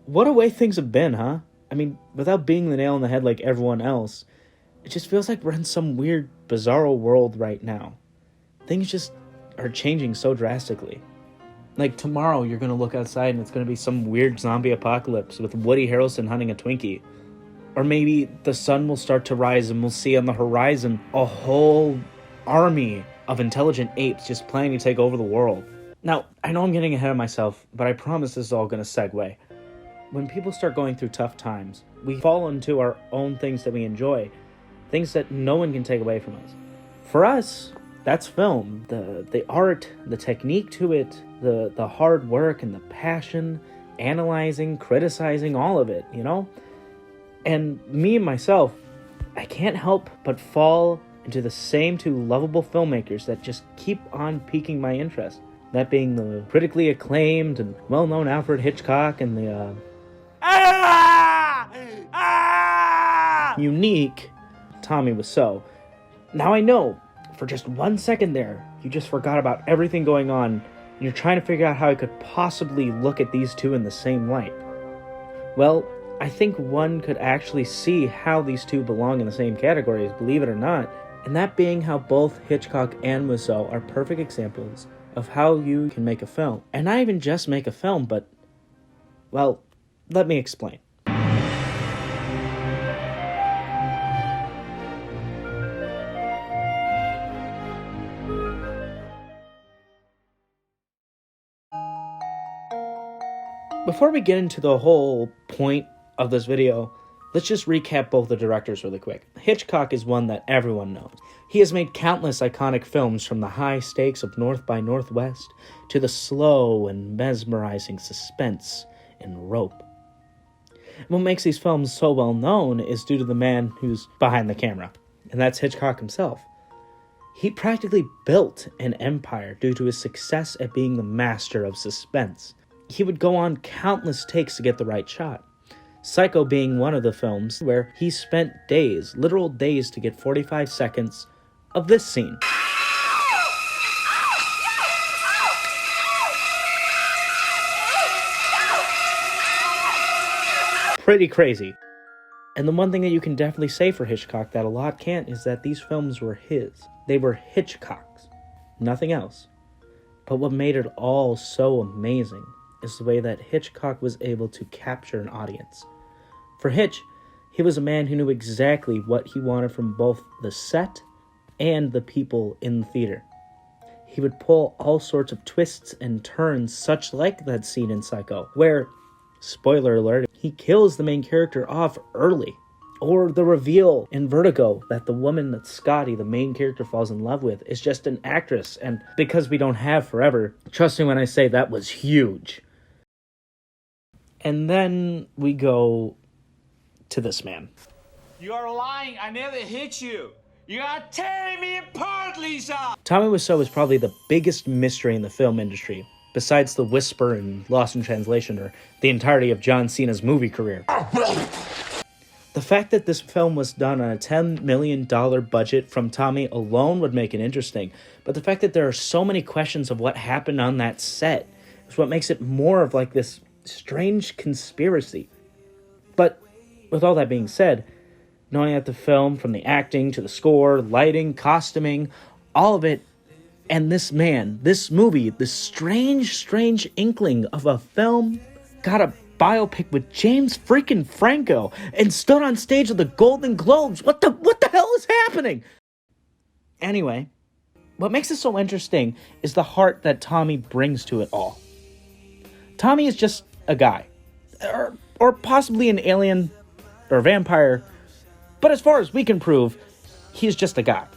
What a way things have been, huh? I mean, without being the nail on the head like everyone else, it just feels like we're in some weird, bizarro world right now. Things just are changing so drastically. Like tomorrow, you're gonna look outside and it's gonna be some weird zombie apocalypse with Woody Harrelson hunting a Twinkie. Or maybe the sun will start to rise and we'll see on the horizon a whole army of intelligent apes just planning to take over the world. Now, I know I'm getting ahead of myself, but I promise this is all gonna segue. When people start going through tough times, we fall into our own things that we enjoy, things that no one can take away from us. For us, that's film. The art, the technique to it, the hard work and the passion, analyzing, criticizing, all of it, you know? And me myself, I can't help but fall into the same two lovable filmmakers that just keep on piquing my interest. That being the critically acclaimed and well-known Alfred Hitchcock and the unique Tommy Wiseau. Now I know, for just 1 second there, you just forgot about everything going on, and you're trying to figure out how I could possibly look at these two in the same light. Well, I think one could actually see how these two belong in the same categories, believe it or not, and that being how both Hitchcock and Wiseau are perfect examples of how you can make a film. And not even just make a film, but, well, let me explain. Before we get into the whole point of this video, let's just recap both the directors really quick. Hitchcock is one that everyone knows. He has made countless iconic films, from the high stakes of North by Northwest to the slow and mesmerizing suspense in Rope. And what makes these films so well known is due to the man who's behind the camera, and that's Hitchcock himself. He practically built an empire due to his success at being the master of suspense. He would go on countless takes to get the right shot. Psycho being one of the films where he spent days, literal days, to get 45 seconds of this scene. Pretty crazy. And the one thing that you can definitely say for Hitchcock that a lot can't is that these films were his. They were Hitchcock's. Nothing else. But what made it all so amazing is the way that Hitchcock was able to capture an audience. For Hitch, he was a man who knew exactly what he wanted from both the set and the people in the theater. He would pull all sorts of twists and turns, such like that scene in Psycho, where, spoiler alert, he kills the main character off early. Or the reveal in Vertigo that the woman that Scotty, the main character, falls in love with is just an actress, and because we don't have forever, trust me when I say that was huge. And then we go to this man. You are lying. I never hit you. You are tearing me apart, Lisa! Tommy Wiseau is probably the biggest mystery in the film industry, besides The Whisper and Lost in Translation, or the entirety of John Cena's movie career. The fact that this film was done on a $10 million budget from Tommy alone would make it interesting, but the fact that there are so many questions of what happened on that set is what makes it more of like this strange conspiracy. But with all that being said, knowing that the film, from the acting to the score, lighting, costuming, all of it, and this man, this movie, this strange inkling of a film, got a biopic with James freaking Franco and stood on stage at the Golden Globes. What the hell is happening? Anyway, what makes it so interesting is the heart that Tommy brings to it all. Tommy is just a guy, or possibly an alien or a vampire, but as far as we can prove, he's just a guy.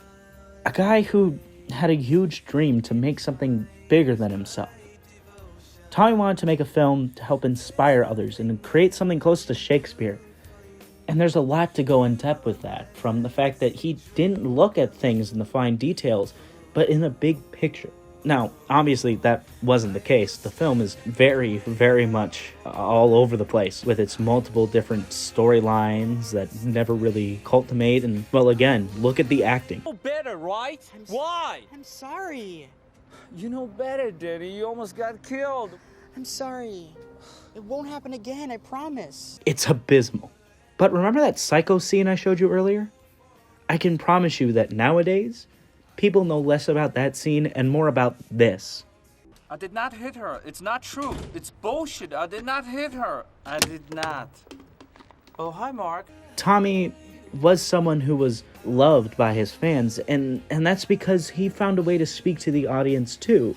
A guy who had a huge dream to make something bigger than himself. Tommy wanted to make a film to help inspire others and create something close to Shakespeare. And there's a lot to go in depth with that, from the fact that he didn't look at things in the fine details, but in the big picture. Now, obviously, that wasn't the case. The film is very much all over the place, with its multiple different storylines that never really culminate. And, well, again, look at the acting. You know better, right? Why? I'm sorry. You know better, Daddy. You almost got killed. I'm sorry. It won't happen again, I promise. It's abysmal. But remember that Psycho scene I showed you earlier? I can promise you that nowadays, people know less about that scene and more about this. I did not hit her. It's not true. It's bullshit. I did not hit her. I did not. Oh, hi, Mark. Tommy was someone who was loved by his fans, and that's because he found a way to speak to the audience too,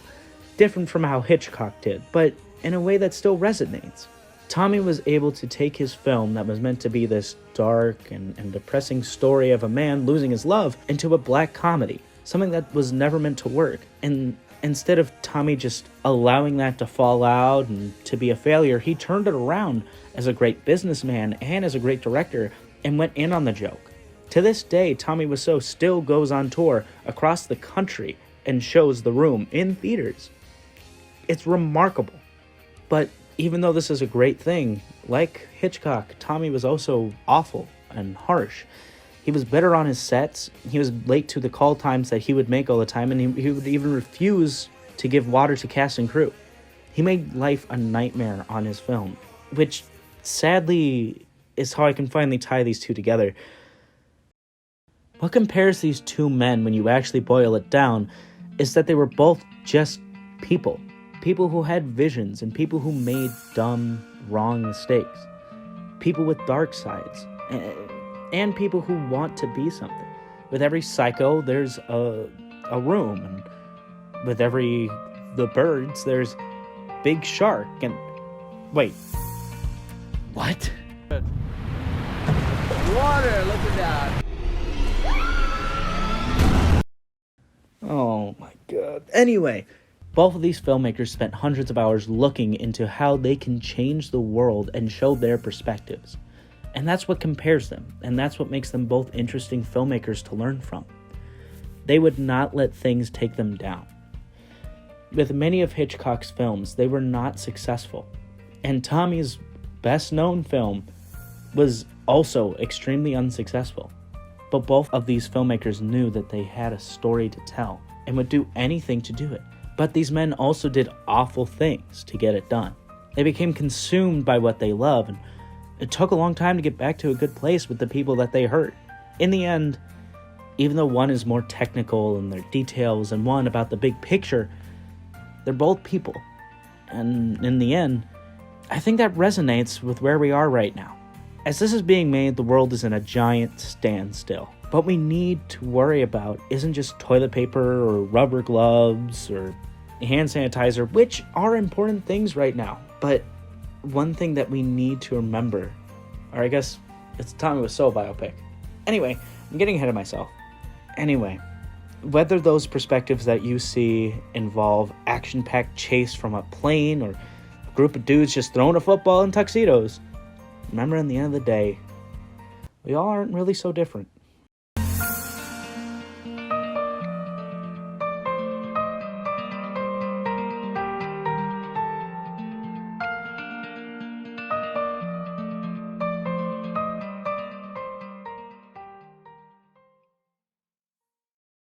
different from how Hitchcock did, but in a way that still resonates. Tommy was able to take his film that was meant to be this dark and depressing story of a man losing his love into a black comedy, something that was never meant to work, and instead of Tommy just allowing that to fall out and to be a failure, he turned it around as a great businessman and as a great director and went in on the joke. To this day, Tommy Wiseau still goes on tour across the country and shows The Room in theaters. It's remarkable. But even though this is a great thing, like Hitchcock, Tommy was also awful and harsh. He was bitter on his sets, he was late to the call times that he would make all the time, and he would even refuse to give water to cast and crew. He made life a nightmare on his film, which sadly is how I can finally tie these two together. What compares these two men when you actually boil it down is that they were both just people. People who had visions and people who made dumb, wrong mistakes. People with dark sides. And people who want to be something. With every psycho, there's a room. And with the birds, there's Big Shark. And wait. What? Water, look at that. Oh my god. Anyway, both of these filmmakers spent hundreds of hours looking into how they can change the world and show their perspectives. And that's what compares them, and that's what makes them both interesting filmmakers to learn from. They would not let things take them down. With many of Hitchcock's films, they were not successful. And Tommy's best-known film was also extremely unsuccessful. But both of these filmmakers knew that they had a story to tell and would do anything to do it. But these men also did awful things to get it done. They became consumed by what they love, and it took a long time to get back to a good place with the people that they hurt. In the end, even though one is more technical in their details and one about the big picture, they're both people. And in the end, I think that resonates with where we are right now. As this is being made, the world is in a giant standstill. What we need to worry about isn't just toilet paper or rubber gloves or hand sanitizer, which are important things right now. But one thing that we need to remember, or I guess it's Tommy Wiseau biopic. Anyway, I'm getting ahead of myself. Anyway, whether those perspectives that you see involve action-packed chase from a plane or a group of dudes just throwing a football in tuxedos, remember, in the end of the day, we all aren't really so different.